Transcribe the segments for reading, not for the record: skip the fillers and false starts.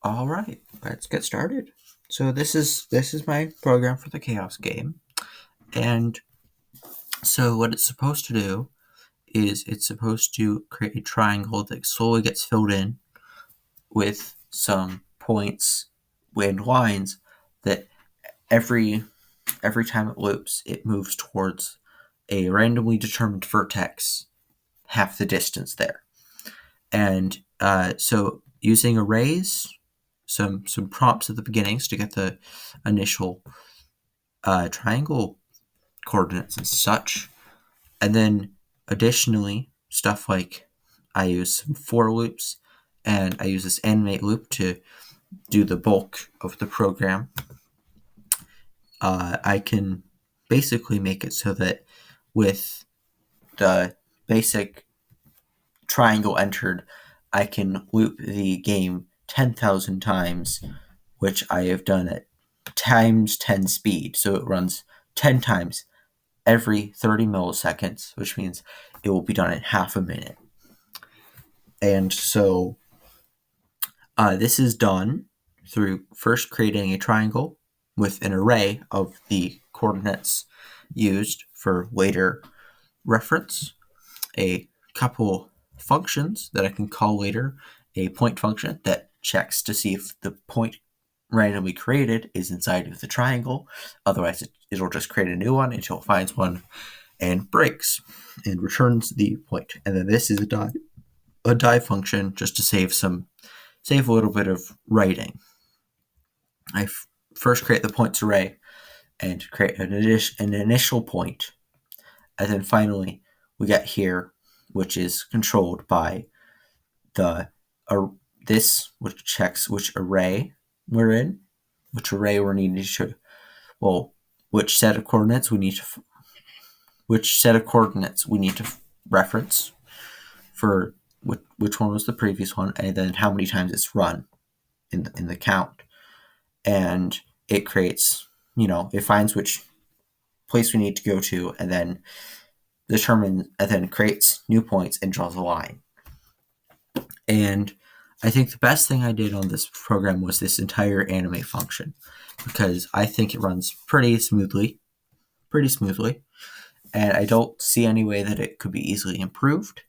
All right, let's get started. So this is my program for the chaos game, and so what it's supposed to do is it's supposed to create a triangle that slowly gets filled in with some points and lines that every every time it loops, it moves towards a randomly determined vertex half the distance there. And so using arrays, some prompts at the beginnings to get the initial triangle coordinates and such. And then additionally, stuff like I use some for loops and I use this animate loop to do the bulk of the program. I can basically make it so that with the basic triangle entered, I can loop the game 10,000 times, which I have done at times 10 speed. So it runs 10 times every 30 milliseconds, which means it will be done in half a minute. And so this is done through first creating a triangle with an array of the coordinates used for later reference, a couple functions that I can call later, a point function that checks to see if the point randomly created is inside of the triangle. Otherwise, it'll just create a new one until it finds one and breaks and returns the point. And then this is a die function just to save a little bit of writing. I first create the points array and create an initial point, and then finally we get here, which is controlled by this, which checks which array we're in, which array we're needing to, which set of coordinates we need to reference for which one was the previous one, and then how many times it's run in the count. And it creates, it finds which place we need to go to, and then creates new points and draws a line. And I think the best thing I did on this program was this entire animate function, because I think it runs pretty smoothly, and I don't see any way that it could be easily improved.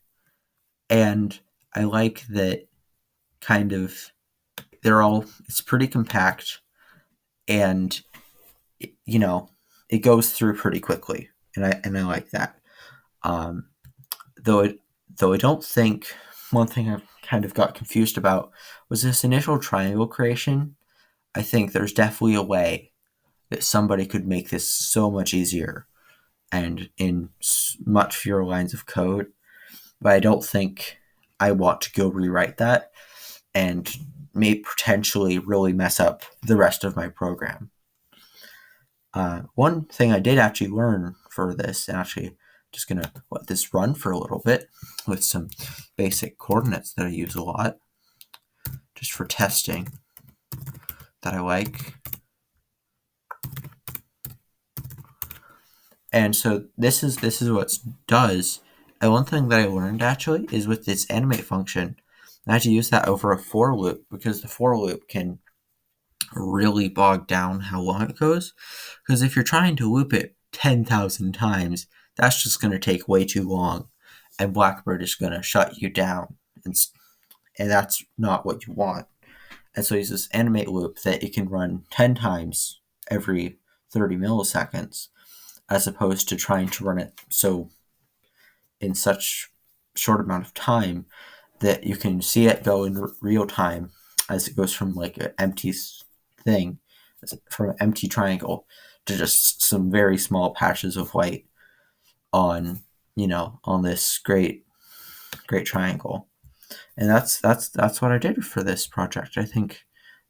And I like that it's pretty compact, and it goes through pretty quickly, and I like that. Though I don't think, one thing I kind of got confused about was this initial triangle creation. I think there's definitely a way that somebody could make this so much easier and in much fewer lines of code, but I don't think I want to go rewrite that and may potentially really mess up the rest of my program. One thing I did actually learn for this, and actually just going to let this run for a little bit with some basic coordinates that I use a lot just for testing that I like. And so this is what it does. And one thing that I learned actually is with this animate function, I had to use that over a for loop, because the for loop can really bog down how long it goes. Because if you're trying to loop it 10,000 times, that's just going to take way too long, and Blackbird is going to shut you down, and that's not what you want. And so it's this animate loop that it can run 10 times every 30 milliseconds, as opposed to trying to run it so in such short amount of time that you can see it go in real time as it goes from like an empty thing, from an empty triangle, to just some very small patches of white on this great triangle. And that's what I did for this project. I think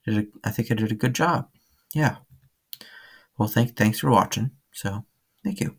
I did a good job. Yeah. Well, thanks for watching. So thank you.